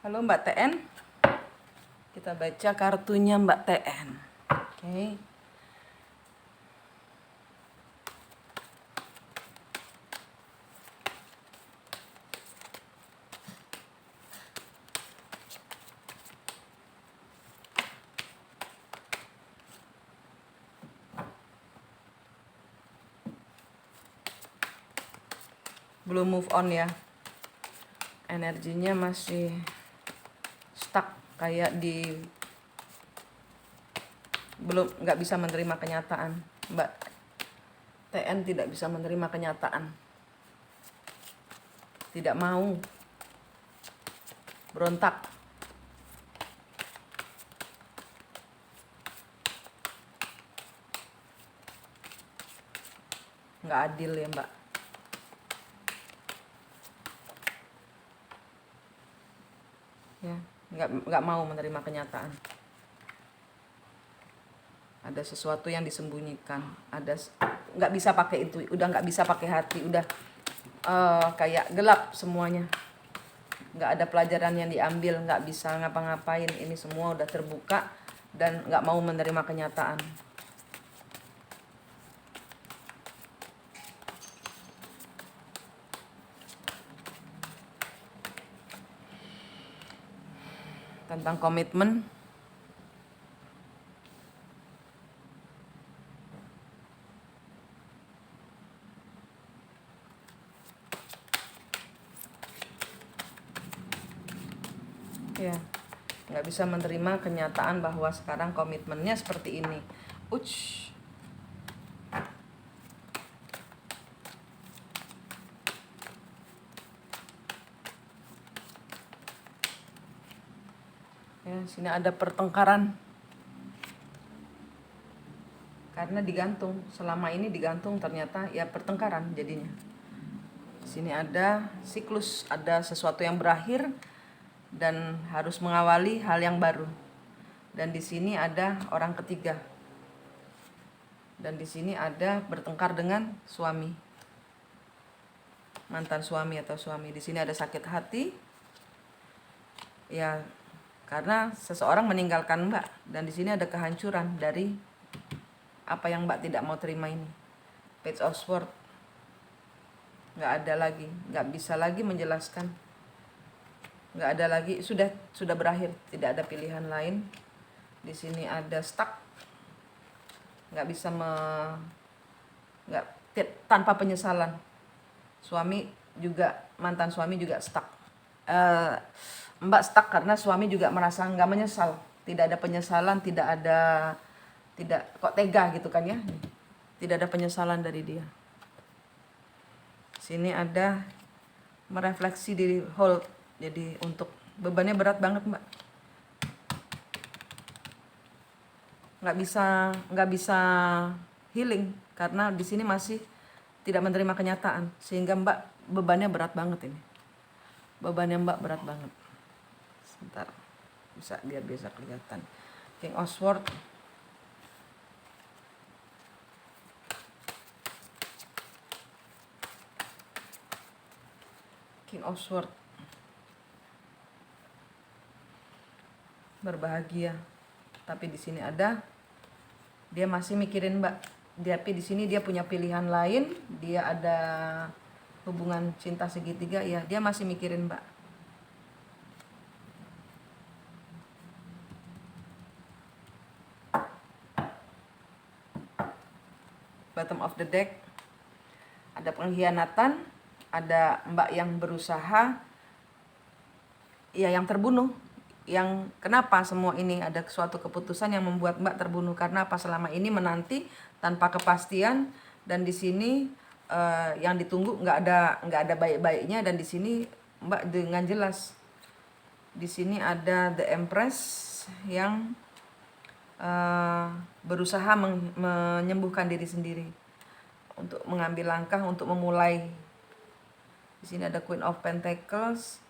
Halo Mbak TN, kita baca kartunya Mbak TN. Oke. Belum move on ya, energinya masih stuck, kayak nggak bisa menerima kenyataan. Mbak TN tidak bisa menerima kenyataan, tidak mau, berontak. Nggak adil ya Mbak. Ya, nggak mau menerima kenyataan. Ada sesuatu yang disembunyikan, nggak bisa pakai itu, udah nggak bisa pakai hati, udah kayak gelap semuanya, nggak ada pelajaran yang diambil, nggak bisa ngapa-ngapain, ini semua udah terbuka dan nggak mau menerima kenyataan. Tentang komitmen, ya nggak bisa menerima kenyataan bahwa sekarang komitmennya seperti ini. Ya, sini ada pertengkaran karena digantung, selama ini digantung, ternyata ya pertengkaran jadinya. Sini ada siklus, ada sesuatu yang berakhir dan harus mengawali hal yang baru. Dan di sini ada orang ketiga. Dan di sini ada bertengkar dengan suami, mantan suami atau suami. Di sini ada sakit hati. Ya, karena seseorang meninggalkan Mbak, dan di sini ada kehancuran dari apa yang Mbak tidak mau terima ini. Page of Swords, nggak ada lagi, nggak bisa lagi menjelaskan, nggak ada lagi, sudah berakhir, tidak ada pilihan lain. Di sini ada stuck, nggak bisa tanpa penyesalan. Suami juga, mantan suami juga stuck. Mbak stuck karena suami juga merasa nggak menyesal, tidak ada penyesalan, tidak kok tega gitu kan ya, tidak ada penyesalan dari dia. Sini ada merefleksi diri, hold, jadi untuk bebannya berat banget Mbak, nggak bisa healing karena di sini masih tidak menerima kenyataan, sehingga Mbak bebannya berat banget ini, bebannya Mbak berat banget. Sebentar, biar bisa kelihatan. King of Swords, King of Swords, berbahagia, tapi di sini ada dia masih mikirin Mbak. Tapi di sini dia punya pilihan lain, dia ada hubungan cinta segitiga, ya dia masih mikirin Mbak. Bottom of the deck, ada pengkhianatan, ada Mbak yang berusaha, ya yang terbunuh. Yang kenapa semua ini, ada suatu keputusan yang membuat Mbak terbunuh karena apa, selama ini menanti tanpa kepastian, dan di sini yang ditunggu nggak ada baik-baiknya, dan di sini Mbak dengan jelas di sini ada The Empress yang berusaha menyembuhkan diri sendiri untuk mengambil langkah untuk memulai. Di sini ada Queen of Pentacles.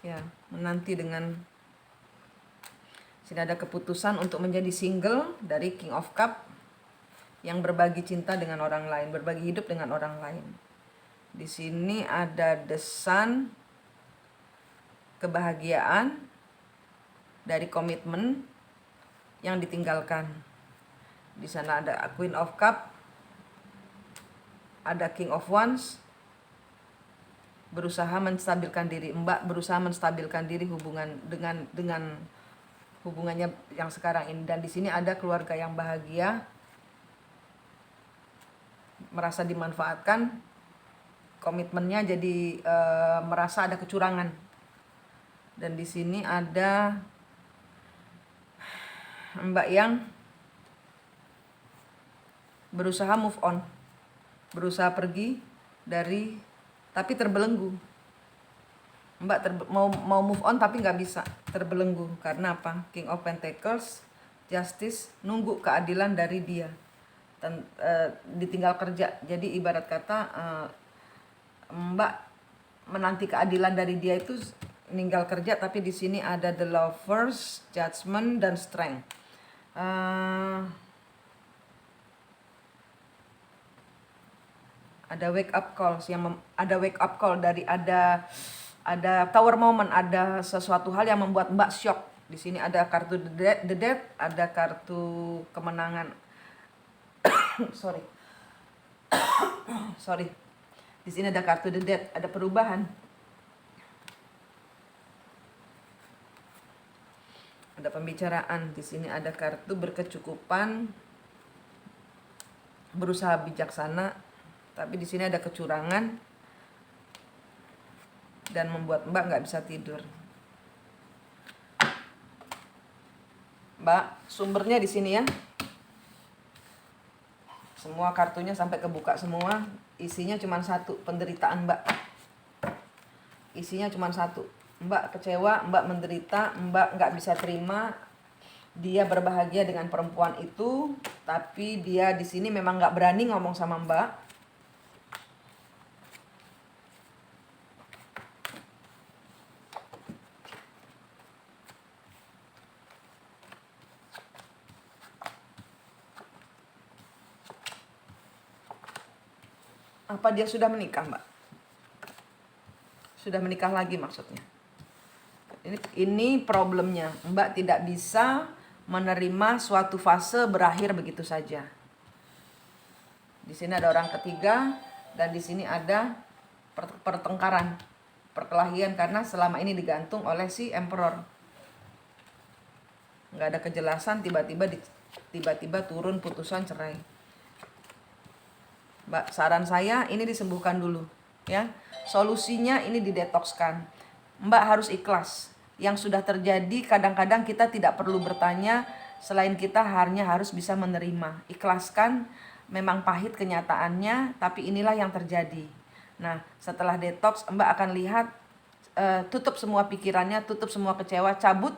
Ya, menanti dengan sini ada keputusan untuk menjadi single dari King of Cup. yang berbagi cinta dengan orang lain, berbagi hidup dengan orang lain. Di sini ada the sun, kebahagiaan dari komitmen yang ditinggalkan. Di sana ada Queen of Cup, ada King of Wands, berusaha menstabilkan diri. Mbak berusaha menstabilkan diri dengan hubungannya yang sekarang ini. Dan di sini ada keluarga yang bahagia, merasa dimanfaatkan, komitmennya jadi merasa ada kecurangan. Dan di sini ada Mbak yang berusaha move on, berusaha pergi dari, tapi terbelenggu. Mbak mau move on tapi nggak bisa, terbelenggu. Karena apa? King of Pentacles, Justice, nunggu keadilan dari dia. Ditinggal kerja. Jadi ibarat kata Mbak menanti keadilan dari dia itu ninggal kerja, tapi di sini ada the Lovers, Judgment, dan Strength. Ada wake up calls ada wake up call dari ada tower moment, ada sesuatu hal yang membuat Mbak shock. Di sini ada kartu the death, ada kartu kemenangan. sorry. Di sini ada kartu the death, ada perubahan. Ada pembicaraan. Di sini ada kartu berkecukupan, berusaha bijaksana, tapi di sini ada kecurangan dan membuat Mbak nggak bisa tidur. Mbak, sumbernya di sini ya. Semua kartunya sampai kebuka semua, isinya cuma satu, penderitaan Mbak. Isinya cuma satu. Mbak kecewa, Mbak menderita, Mbak nggak bisa terima dia berbahagia dengan perempuan itu, tapi dia di sini memang nggak berani ngomong sama Mbak. Apa dia sudah menikah, Mbak? Sudah menikah lagi maksudnya. Ini problemnya. Mbak tidak bisa menerima suatu fase berakhir begitu saja. Di sini ada orang ketiga dan di sini ada pertengkaran, perkelahian karena selama ini digantung oleh si Emperor. Nggak ada kejelasan, tiba-tiba turun putusan cerai. Mbak, saran saya ini disembuhkan dulu ya. Solusinya ini didetokskan. Mbak harus ikhlas. Yang sudah terjadi kadang-kadang kita tidak perlu bertanya, selain kita hanya harus bisa menerima. Ikhlaskan, memang pahit kenyataannya, tapi inilah yang terjadi. Nah, setelah detox Mbak akan lihat, tutup semua pikirannya, tutup semua kecewa, cabut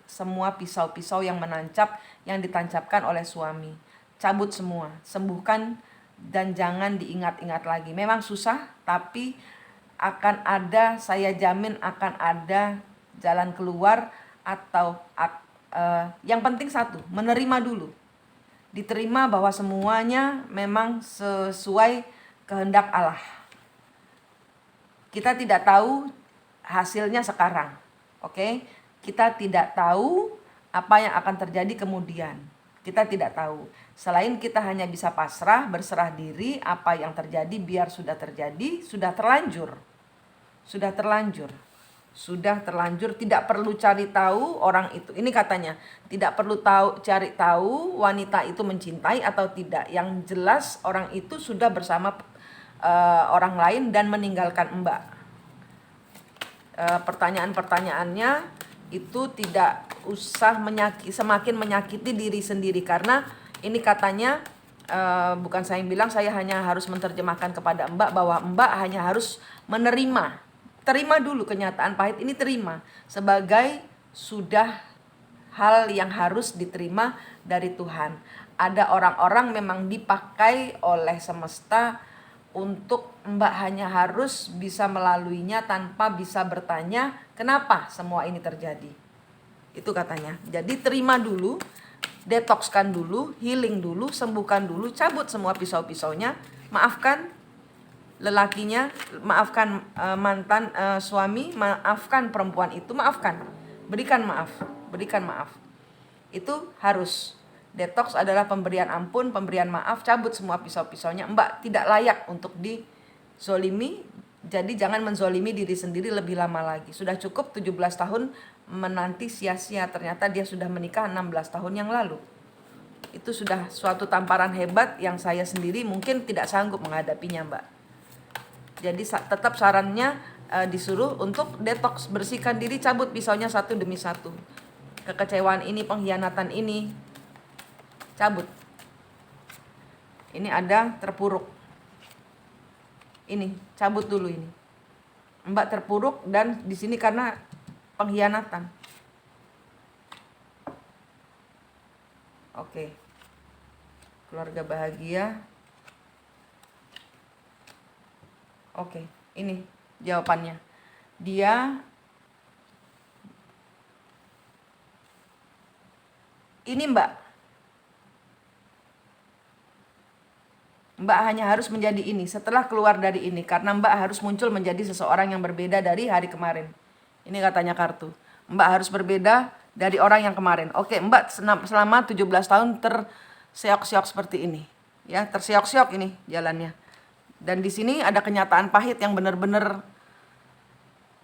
semua pisau-pisau yang menancap, yang ditancapkan oleh suami. Cabut semua, sembuhkan dan jangan diingat-ingat lagi. Memang susah, tapi akan ada, saya jamin akan ada jalan keluar. Atau yang penting satu, menerima dulu. Diterima bahwa semuanya memang sesuai kehendak Allah. Kita tidak tahu hasilnya sekarang, oke? Kita tidak tahu apa yang akan terjadi kemudian. Kita tidak tahu. Selain kita hanya bisa pasrah, berserah diri, apa yang terjadi biar sudah terjadi, sudah terlanjur. Sudah terlanjur, tidak perlu cari tahu orang itu. Ini katanya, tidak perlu cari tahu wanita itu mencintai atau tidak. Yang jelas orang itu sudah bersama orang lain dan meninggalkan Mbak. Pertanyaan-pertanyaannya itu tidak usah semakin menyakiti diri sendiri, karena ini katanya bukan saya yang bilang, saya hanya harus menerjemahkan kepada Mbak bahwa Mbak hanya harus menerima. Terima dulu kenyataan pahit ini, terima sebagai sudah hal yang harus diterima dari Tuhan. Ada orang-orang memang dipakai oleh semesta untuk Mbak hanya harus bisa melaluinya tanpa bisa bertanya kenapa semua ini terjadi. Itu katanya. Jadi terima dulu, detokskan dulu, healing dulu, sembuhkan dulu, cabut semua pisau-pisaunya, maafkan lelakinya, maafkan mantan suami, maafkan perempuan itu, maafkan, berikan maaf, berikan maaf. Itu harus. Detox adalah pemberian ampun, pemberian maaf, cabut semua pisau-pisaunya. Mbak tidak layak untuk dizolimi, jadi jangan menzolimi diri sendiri lebih lama lagi. Sudah cukup 17 tahun menanti sia-sia, ternyata dia sudah menikah 16 tahun yang lalu. Itu sudah suatu tamparan hebat yang saya sendiri mungkin tidak sanggup menghadapinya, Mbak. Jadi tetap sarannya disuruh untuk detox, bersihkan diri, cabut pisaunya satu demi satu. Kekecewaan ini, pengkhianatan ini, cabut. Ini ada terpuruk. Ini cabut dulu ini. Mbak terpuruk dan di sini karena pengkhianatan. Oke. Keluarga bahagia. Oke, ini jawabannya. Dia ini Mbak hanya harus menjadi ini setelah keluar dari ini, karena Mbak harus muncul menjadi seseorang yang berbeda dari hari kemarin. Ini katanya kartu. Mbak harus berbeda dari orang yang kemarin. Oke, Mbak selama 17 tahun terseok-seok seperti ini. Ya, terseok-seok ini jalannya. Dan di sini ada kenyataan pahit yang benar-benar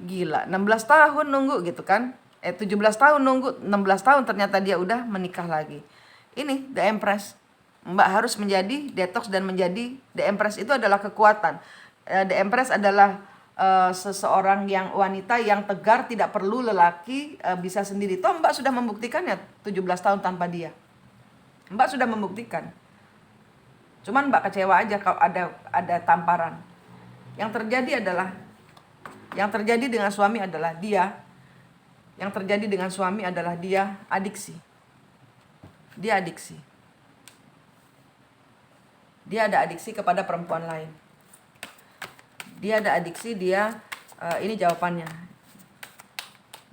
gila. 16 tahun nunggu gitu kan. 17 tahun nunggu, 16 tahun ternyata dia udah menikah lagi. Ini The Empress. Mbak harus menjadi detox dan menjadi The Empress itu adalah kekuatan. The Empress adalah seseorang yang wanita yang tegar, tidak perlu lelaki, bisa sendiri. Toh Mbak sudah membuktikannya 17 tahun tanpa dia. Mbak sudah membuktikan. Cuman Mbak kecewa aja kalau ada tamparan. Yang terjadi dengan suami adalah dia. Yang terjadi dengan suami adalah dia adiksi. Dia adiksi. Dia ada adiksi kepada perempuan lain. Dia ada adiksi, ini jawabannya.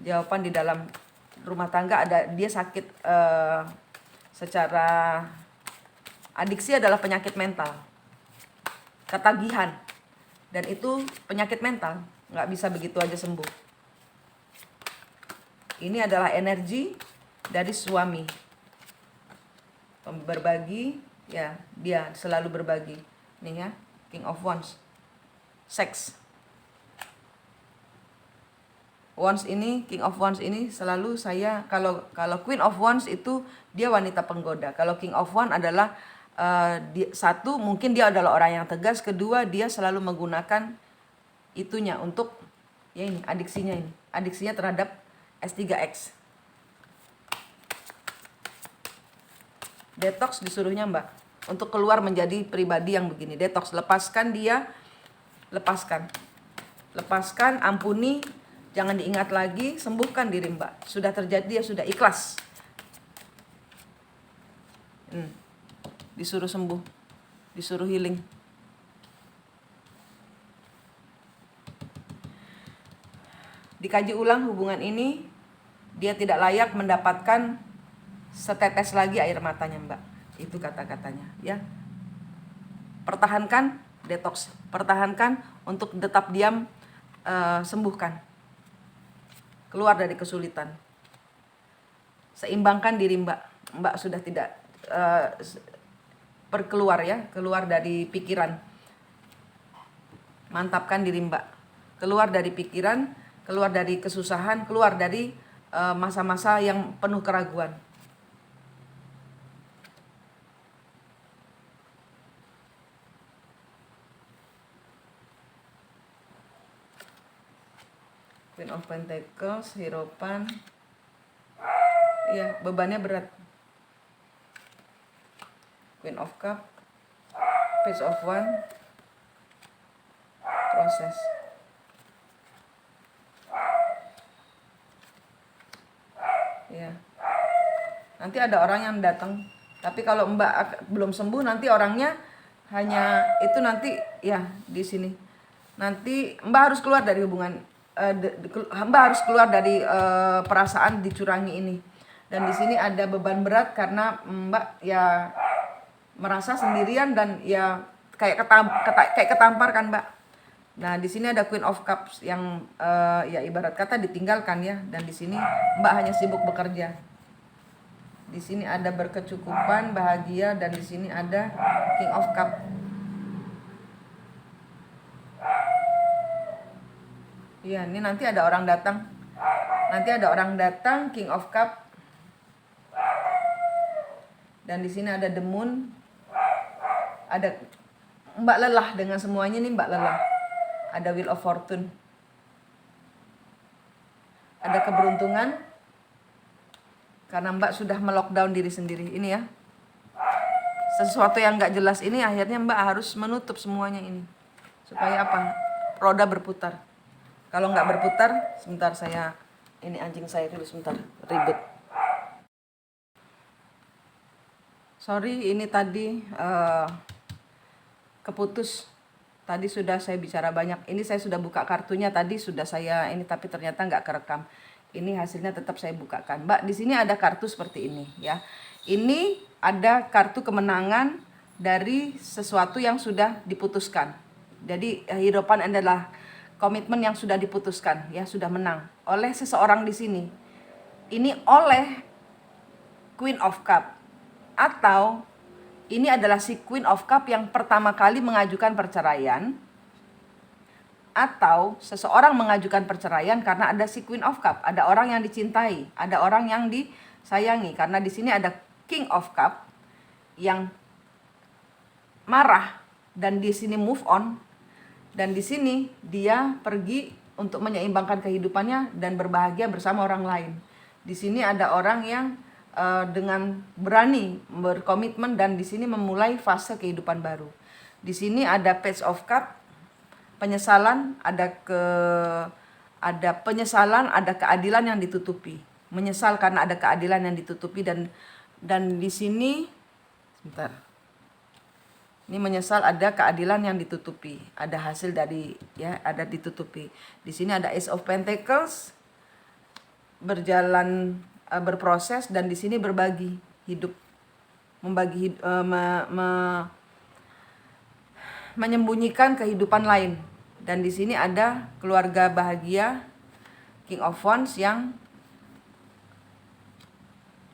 Jawaban di dalam rumah tangga ada, dia sakit secara adiksi adalah penyakit mental, ketagihan, dan itu penyakit mental, nggak bisa begitu aja sembuh. Ini adalah energi dari suami, berbagi, ya dia selalu berbagi. Nih ya, King of Wands, seks. Wands ini, King of Wands ini selalu saya, kalau Queen of Wands itu dia wanita penggoda. Kalau King of Wands adalah satu, mungkin dia adalah orang yang tegas. Kedua, dia selalu menggunakan itunya untuk, ya ini, adiksinya terhadap S3X. Detox disuruhnya Mbak, untuk keluar menjadi pribadi yang begini. Detox, lepaskan dia, lepaskan, ampuni, jangan diingat lagi, sembuhkan diri Mbak. Sudah terjadi, ya sudah, ikhlas. Disuruh sembuh, disuruh healing. Dikaji ulang hubungan ini, dia tidak layak mendapatkan setetes lagi air matanya Mbak. Itu kata-katanya ya. Pertahankan detox, pertahankan untuk tetap diam, sembuhkan. Keluar dari kesulitan. Seimbangkan diri Mbak. Mbak sudah tidak keluar dari pikiran. Mantapkan diri Mbak. Keluar dari pikiran, keluar dari kesusahan, keluar dari masa-masa yang penuh keraguan. Queen of Pentacles, Hierophant. Iya, bebannya berat. Queen of Cup, Page of Wands, proses. Ya. Nanti ada orang yang datang, tapi kalau Mbak belum sembuh, nanti orangnya hanya itu, nanti ya di sini. Nanti Mbak harus keluar dari hubungan, Mbak harus keluar dari perasaan dicurangi ini. Dan di sini ada beban berat karena Mbak ya merasa sendirian dan ya kayak ketampar kan Mbak. Nah di sini ada Queen of Cups yang ya ibarat kata ditinggalkan ya. Dan di sini Mbak hanya sibuk bekerja. Di sini ada berkecukupan, bahagia, dan di sini ada King of Cup. Iya, ini nanti ada orang datang. Nanti ada orang datang, King of Cup. Dan di sini ada The Moon. Ada Mbak lelah dengan semuanya nih, Mbak lelah. Ada Wheel of Fortune. Ada keberuntungan. Karena Mbak sudah melockdown diri sendiri. Ini ya. Sesuatu yang nggak jelas ini akhirnya Mbak harus menutup semuanya ini. Supaya apa? Roda berputar. Kalau nggak berputar, sebentar saya, ini anjing saya dulu sebentar, ribut. Sorry, ini tadi keputus. Tadi sudah saya bicara banyak. Ini saya sudah buka kartunya tadi, sudah saya ini, tapi ternyata nggak kerekam. Ini hasilnya tetap saya bukakan. Mbak, di sini ada kartu seperti ini ya. Ini ada kartu kemenangan dari sesuatu yang sudah diputuskan. Jadi Hierophant adalah komitmen yang sudah diputuskan ya, sudah menang oleh seseorang di sini. Ini oleh Queen of Cup, atau ini adalah si Queen of Cup yang pertama kali mengajukan perceraian, atau seseorang mengajukan perceraian karena ada si Queen of Cup, ada orang yang dicintai, ada orang yang disayangi. Karena di sini ada King of Cup yang marah dan di sini move on. Dan di sini dia pergi untuk menyeimbangkan kehidupannya dan berbahagia bersama orang lain. Di sini ada orang yang dengan berani berkomitmen dan di sini memulai fase kehidupan baru. Di sini ada Page of Cup, penyesalan, ada penyesalan, ada keadilan yang ditutupi. Menyesal karena ada keadilan yang ditutupi dan di sini sebentar. Ini menyesal ada keadilan yang ditutupi, ada hasil dari ya, ada ditutupi. Di sini ada Ace of Pentacles, berjalan berproses, dan di sini berbagi hidup, membagi menyembunyikan kehidupan lain. Dan di sini ada keluarga bahagia, King of Wands yang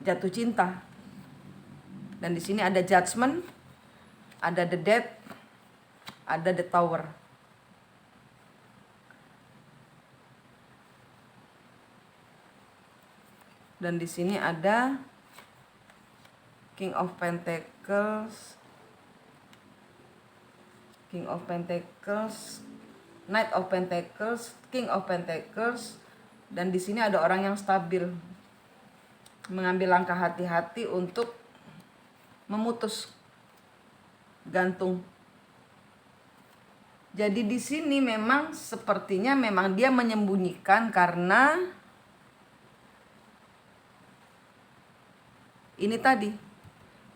jatuh cinta. Dan di sini ada Judgment, ada The Death, ada The Tower. Dan di sini ada King of Pentacles, King of Pentacles, Knight of Pentacles, King of Pentacles, dan di sini ada orang yang stabil, mengambil langkah hati-hati untuk memutus gantung. Jadi di sini memang sepertinya memang dia menyembunyikan karena ini tadi.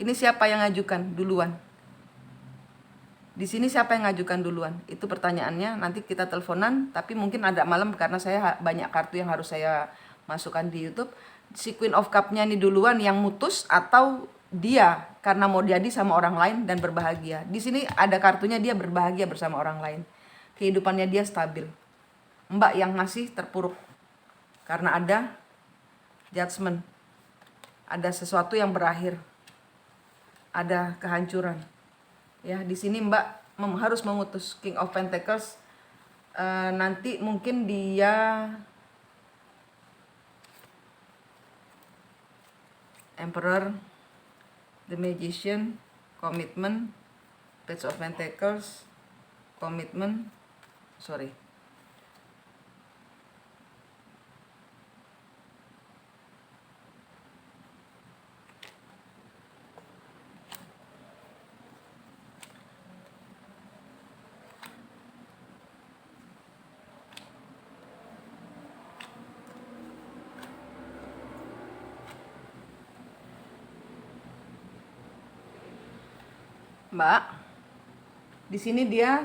Ini siapa yang ngajukan duluan? Di sini siapa yang ngajukan duluan? Itu pertanyaannya. Nanti kita teleponan, tapi mungkin ada malam karena saya banyak kartu yang harus saya masukkan di YouTube. Si Queen of Cup-nya ini duluan yang mutus, atau dia karena mau jadi sama orang lain dan berbahagia. Di sini ada kartunya dia berbahagia bersama orang lain. Kehidupannya dia stabil. Mbak yang masih terpuruk karena ada judgment. Ada sesuatu yang berakhir. Ada kehancuran. Ya, di sini Mbak harus memutus. King of Pentacles nanti mungkin dia Emperor, The Magician, Commitment, Page of Pentacles, Commitment, sorry. Mbak, di sini dia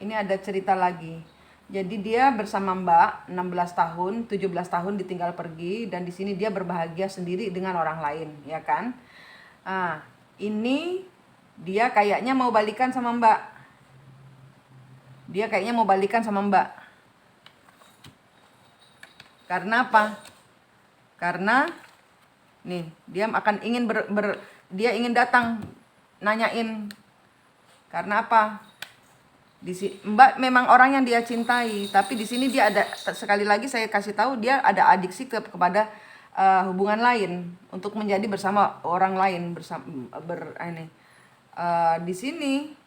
ini ada cerita lagi. Jadi dia bersama Mbak 16 tahun, 17 tahun ditinggal pergi, dan di sini dia berbahagia sendiri dengan orang lain, ya kan? Ah, ini dia kayaknya mau balikan sama Mbak. Dia kayaknya mau balikan sama Mbak. Karena apa? Karena nih, dia akan ingin dia ingin datang nanyain. Karena apa? Mbak memang orang yang dia cintai, tapi di sini dia ada, sekali lagi saya kasih tahu, dia ada adiksi kepada hubungan lain untuk menjadi bersama orang lain di sini.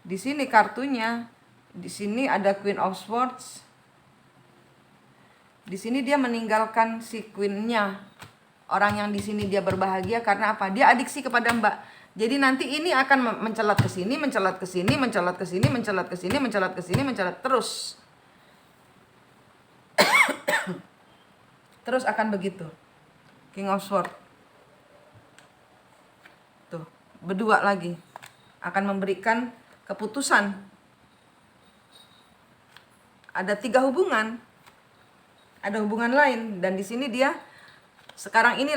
Di sini kartunya, di sini ada Queen of Swords. Di sini dia meninggalkan si queennya. Orang yang di sini dia berbahagia karena apa? Dia adiksi kepada Mbak. Jadi nanti ini akan mencelat ke sini, mencelat ke sini, mencelat ke sini, mencelat ke sini, mencelat ke sini, mencelat terus. Terus akan begitu. King of Swords. Tuh, berdua lagi. Akan memberikan keputusan. Ada 3 hubungan. Ada hubungan lain, dan di sini dia sekarang ini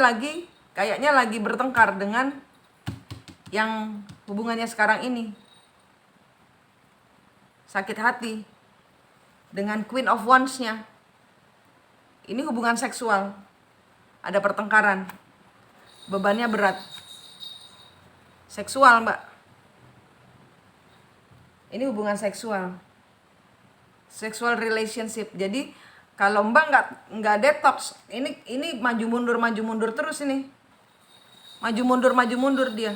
kayaknya lagi bertengkar dengan yang hubungannya sekarang ini. Sakit hati dengan Queen of Wands-nya. Ini hubungan seksual. Ada pertengkaran. Bebannya berat. Seksual, Mbak. Ini hubungan seksual. Sexual relationship. Jadi kalau Mbak nggak detox, ini maju mundur terus ini. Maju mundur dia.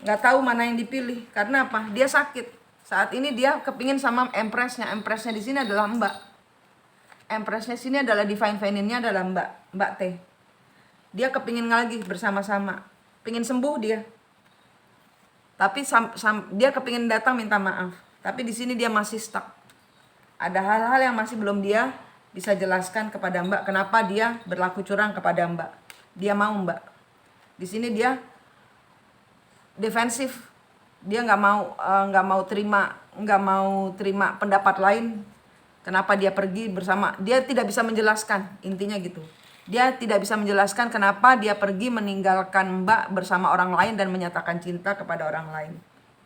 Nggak tahu mana yang dipilih. Karena apa? Dia sakit. Saat ini dia kepingin sama Empress-nya. Empress-nya di sini adalah Mbak. Empress-nya sini adalah Divine Feminine-nya adalah Mbak T. Dia kepingin lagi bersama-sama. Pingin sembuh dia. Tapi dia kepingin datang minta maaf. Tapi di sini dia masih stuck. Ada hal-hal yang masih belum dia bisa jelaskan kepada Mbak. Kenapa dia berlaku curang kepada Mbak. Dia mau Mbak. Di sini dia defensif. Dia nggak mau terima pendapat lain. Kenapa dia pergi bersama. Dia tidak bisa menjelaskan. Intinya gitu. Dia tidak bisa menjelaskan kenapa dia pergi meninggalkan Mbak bersama orang lain dan menyatakan cinta kepada orang lain.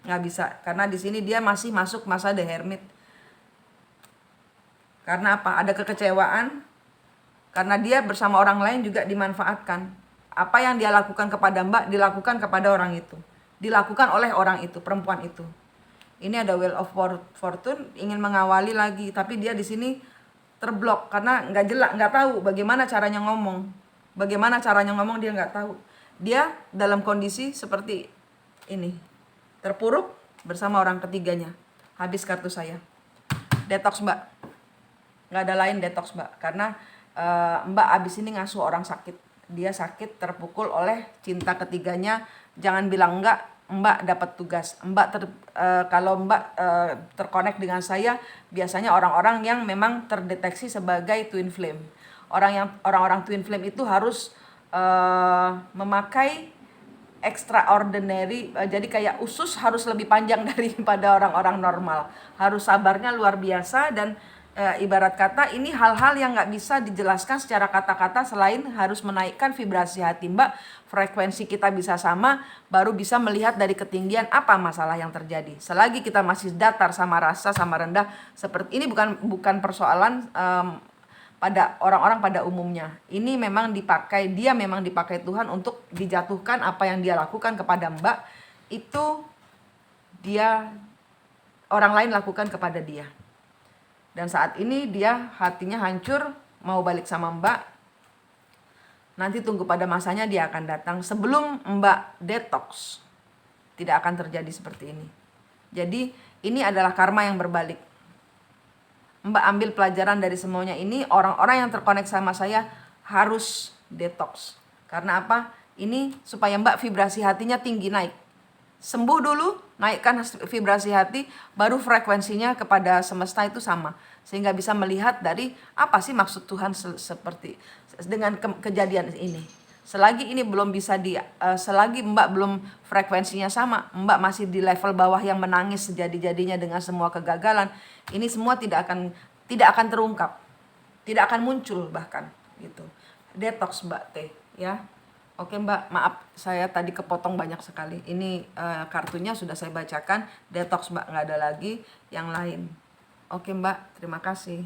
Nggak bisa. Karena di sini dia masih masuk masa The Hermit. Karena apa? Ada kekecewaan. Karena dia bersama orang lain juga dimanfaatkan. Apa yang dia lakukan kepada Mbak dilakukan kepada orang itu. Dilakukan oleh orang itu, perempuan itu. Ini ada Wheel of Fortune, ingin mengawali lagi, tapi dia di sini terblok karena nggak tahu bagaimana caranya ngomong. Bagaimana caranya ngomong dia nggak tahu. Dia dalam kondisi seperti ini. Terpuruk bersama orang ketiganya. Habis kartu saya. Detox, Mbak. Nggak ada lain detox, Mbak. Karena Mbak abis ini ngasuh orang sakit. Dia sakit, terpukul oleh cinta ketiganya. Jangan bilang enggak, Mbak dapat tugas. Kalau Mbak terkonek dengan saya, biasanya orang-orang yang memang terdeteksi sebagai twin flame. Orang-orang twin flame itu harus memakai extraordinary, jadi kayak usus harus lebih panjang daripada orang-orang normal. Harus sabarnya luar biasa dan ibarat kata ini hal-hal yang nggak bisa dijelaskan secara kata-kata selain harus menaikkan vibrasi hati Mbak. Frekuensi kita bisa sama, baru bisa melihat dari ketinggian apa masalah yang terjadi. Selagi kita masih datar sama rasa sama rendah, seperti ini bukan persoalan pada orang-orang pada umumnya. Ini memang dia memang dipakai Tuhan untuk dijatuhkan apa yang dia lakukan kepada Mbak. Itu orang lain lakukan kepada dia. Dan saat ini dia hatinya hancur, mau balik sama Mbak. Nanti tunggu pada masanya dia akan datang. Sebelum Mbak detox, tidak akan terjadi seperti ini. Jadi ini adalah karma yang berbalik. Mbak ambil pelajaran dari semuanya ini. Orang-orang yang terkonek sama saya harus detox. Karena apa? Ini supaya Mbak vibrasi hatinya tinggi, naik. Sembuh dulu, naikkan vibrasi hati, baru frekuensinya kepada semesta itu sama. Sehingga bisa melihat dari apa sih maksud Tuhan seperti dengan kejadian ini. Selagi ini belum bisa selagi Mbak belum frekuensinya sama, Mbak masih di level bawah yang menangis sejadi-jadinya dengan semua kegagalan, ini semua tidak akan terungkap, tidak akan muncul bahkan gitu. Detox Mbak T ya. Oke Mbak, maaf saya tadi kepotong banyak sekali. Ini kartunya sudah saya bacakan. Detox Mbak, nggak ada lagi yang lain. Oke Mbak, terima kasih.